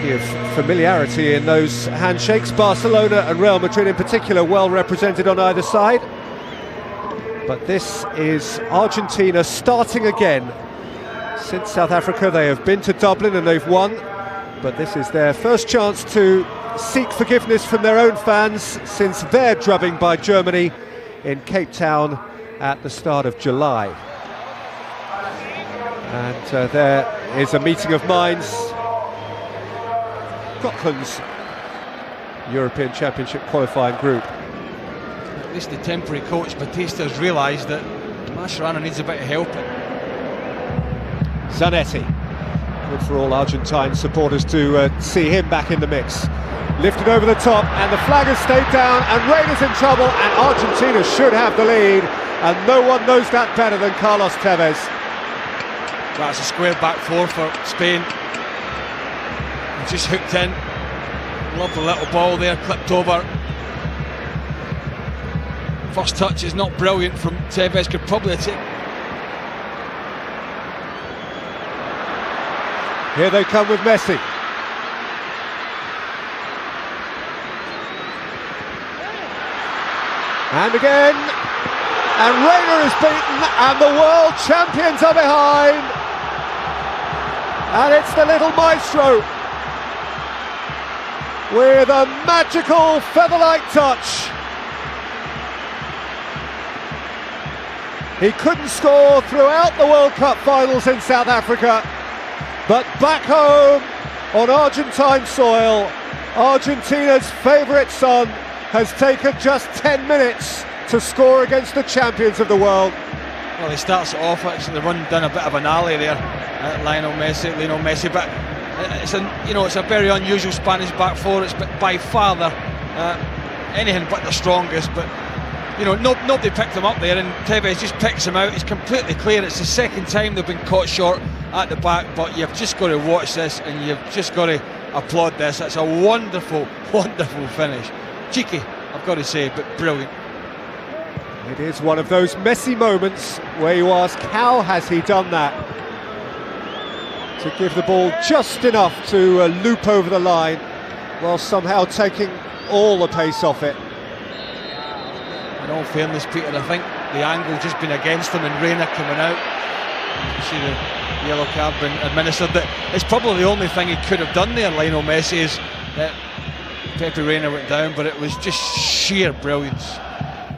Plenty of familiarity in those handshakes. Barcelona and Real Madrid in particular well represented on either side. But this is Argentina starting again. Since South Africa, they have been to Dublin and they've won. But this is their first chance to seek forgiveness from their own fans since their drubbing by Germany in Cape Town at the start of July. And there is a meeting of minds. Scotland's European Championship qualifying group. At least the temporary coach Batista's realised that Mascherano needs a bit of help. Zanetti. Good for all Argentine supporters to see him back in the mix. Lifted over the top, and the flag has stayed down, and Reina's in trouble, and Argentina should have the lead, and no one knows that better than Carlos Tevez. That's a square back four for Spain. Just hooked in. Lovely little ball there, clipped over. First touch is not brilliant from Tevez, could probably take. Here they come with Messi. And again, and Reina is beaten, and the world champions are behind. And it's the little maestro with a magical feather-like touch. He couldn't score throughout the World Cup finals in South Africa, but back home on Argentine soil, Argentina's favourite son has taken just 10 minutes to score against the champions of the world. Well, he starts it off, actually run down a bit of an alley there, Lionel Messi, but it's a very unusual Spanish back four. It's by far anything but the strongest, but nobody picked him up there, and Tevez just picks him out. He's completely clear. It's the second time they've been caught short at the back, but you've just got to watch this, and you've just got to applaud this. It's a wonderful, wonderful finish. Cheeky, I've got to say, but brilliant. It is one of those Messi moments where you ask, how has he done that? To give the ball just enough to loop over the line, while somehow taking all the pace off it. In all fairness, Peter, I think the angle just been against him, and Reina coming out. You see the yellow card been administered. It's probably the only thing he could have done there, Lionel Messi, is that Pepe Reina went down, but it was just sheer brilliance.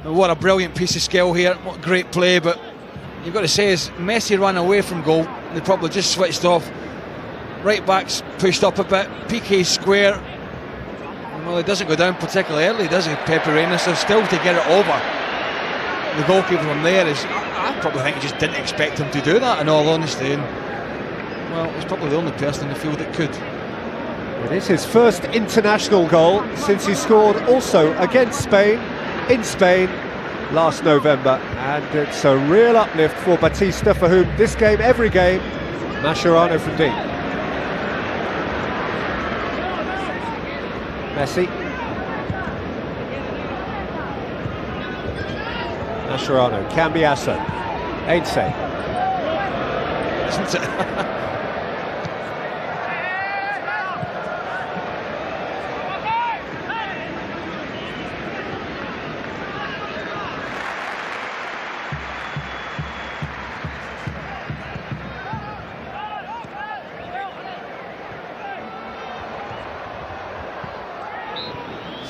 And what a brilliant piece of skill here, what great play, but you've got to say, as Messi ran away from goal, they probably just switched off. Right back's pushed up a bit, Piqué square. Well, it doesn't go down particularly early, does it, Pepe Reina? So still to get it over the goalkeeper from there is, I probably think he just didn't expect him to do that, in all honesty. And well, he's probably the only person in the field that could. It is his first international goal since he scored also against Spain, in Spain, last November. And it's a real uplift for Batista, for whom this game, every game, Mascherano from deep. Messi. Mascherano, Cambiasso, Ainse. Isn't it?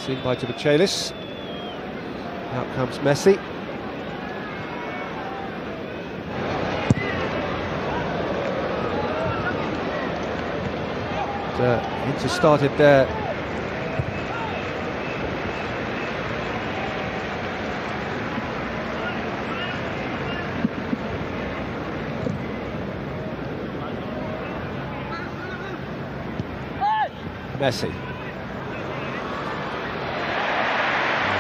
Seen by Dimichelis. Out comes Messi. Inter started there. Messi.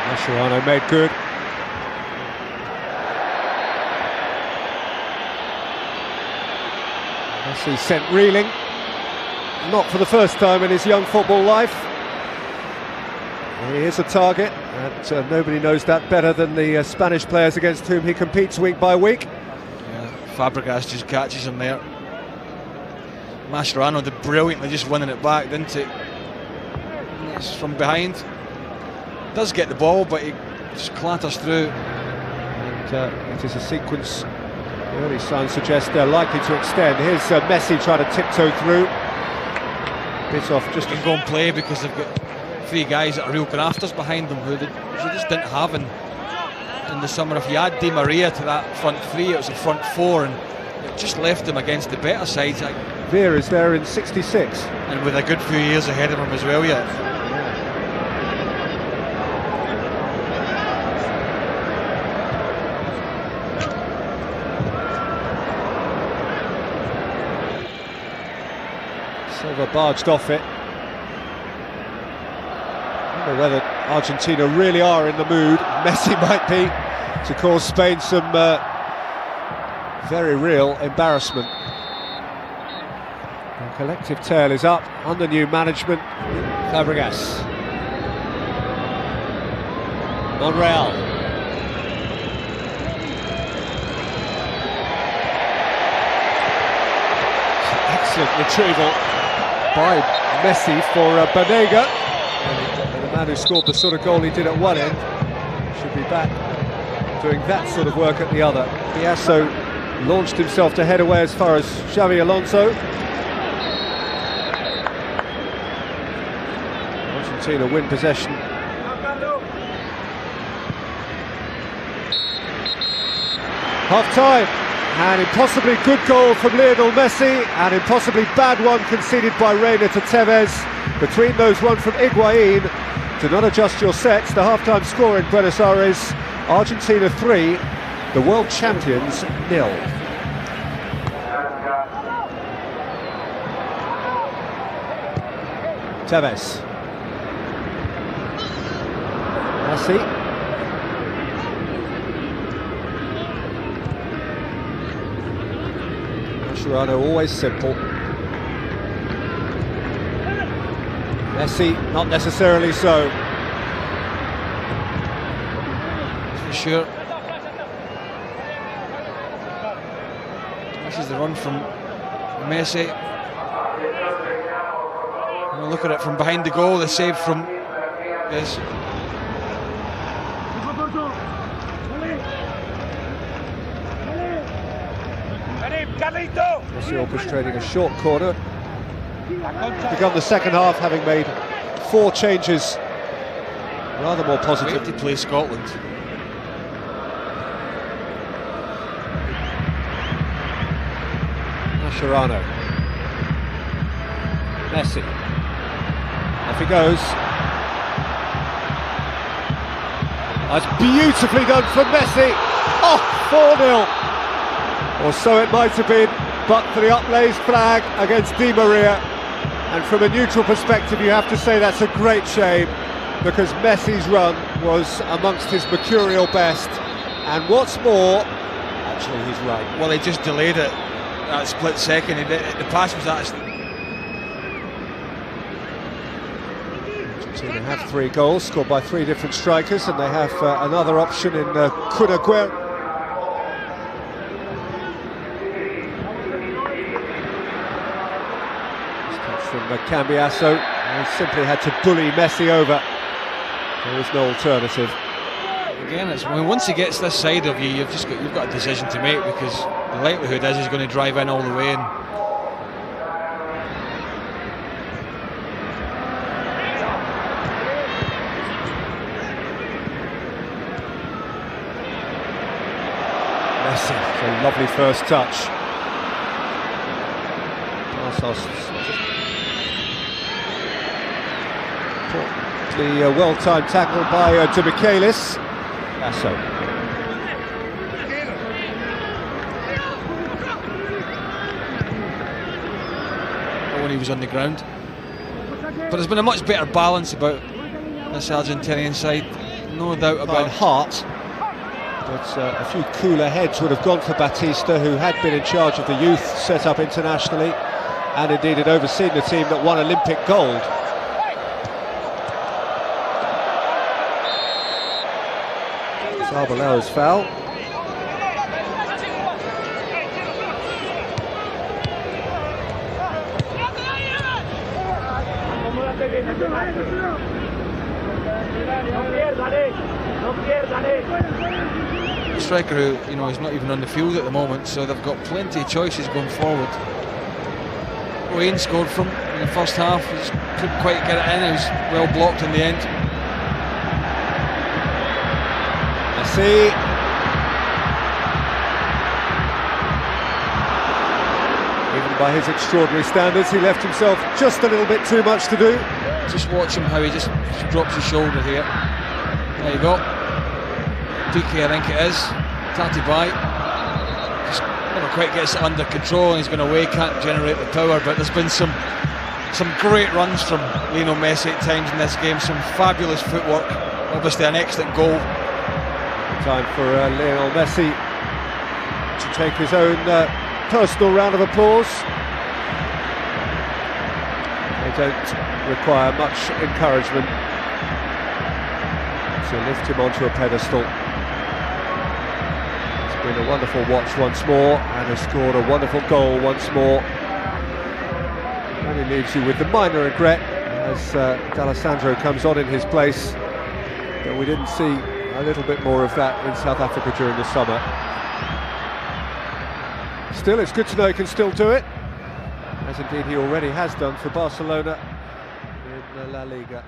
Mascherano made good. Messi sent reeling. Not for the first time in his young football life. He is a target, and nobody knows that better than the Spanish players against whom he competes week by week. Yeah, Fabregas just catches him there. Mascherano did brilliantly, just winning it back, didn't he? It's from behind. Does get the ball, but he just clatters through. And it is a sequence. The early signs suggest they're likely to extend. Here's Messi trying to tiptoe through. Bit off just to go and play, because they've got three guys that are real grafters behind them who they just didn't have in the summer. If you add Di Maria to that front three, it was a front four, and it just left them against the better sides. Veer is there in 66. And with a good few years ahead of him as well yet. Silva barged off it. I don't know whether Argentina really are in the mood. Messi might be, to cause Spain some very real embarrassment. The collective tail is up under new management. Fabregas. Monreal. Excellent retrieval by Messi for Banega. And the man who scored the sort of goal he did at one end should be back doing that sort of work at the other. Biasso launched himself to head away as far as Xavi Alonso. Argentina win possession. Half-time, an impossibly good goal from Lionel Messi, an impossibly bad one conceded by Reina to Tevez. Between those, one from Higuain. Do not adjust your sets. The half-time score in Buenos Aires: Argentina 3, the world champions 0. Tevez. Messi. Mascherano, always simple. Messi, not necessarily so. For sure. This is the run from Messi. And look at it from behind the goal, the save from this. Messi orchestrating a short corner. Begun the second half having made 4 changes, rather more positive. To play Scotland. Mascherano. Messi. Off he goes. That's beautifully done from Messi. Oh, 4-0. Or so it might have been, but for the upraised flag against Di Maria. And from a neutral perspective, you have to say that's a great shame, because Messi's run was amongst his mercurial best. And what's more, actually he's right. Well, he just delayed it that split second. The pass was actually... Argentina have 3 goals scored by 3 different strikers, and they have another option in Kun Agüero. From Cambiasso, he simply had to bully Messi over. There was no alternative. Again, it's once he gets this side of you, you've got a decision to make, because the likelihood is he's going to drive in all the way. Messi, it's a lovely first touch. The well-timed tackle by De Michelis. Basso. When he was on the ground. But there's been a much better balance about this Argentinian side, no doubt about heart. But a few cooler heads would have gone for Batista, who had been in charge of the youth set up internationally, and indeed had overseen the team that won Olympic gold. Arbeloa's foul. A striker who, you know, is not even on the field at the moment, so they've got plenty of choices going forward. Wayne scored from in the first half, he couldn't quite get it in, he was well blocked in the end. Messi. Even by his extraordinary standards, he left himself just a little bit too much to do. Just watch him how he just drops his shoulder here. There you go. PK, I think it is. Tatibai just never quite gets it under control, and he's going away, can't generate the power. But there's been some great runs from Lionel Messi at times in this game. Some fabulous footwork. Obviously, an excellent goal. Time for Lionel Messi to take his own personal round of applause. They don't require much encouragement to lift him onto a pedestal. It's been a wonderful watch once more, and has scored a wonderful goal once more. Only leaves you with the minor regret as D'Alessandro comes on in his place, but we didn't see a little bit more of that in South Africa during the summer. Still, it's good to know he can still do it, as indeed he already has done for Barcelona in La Liga.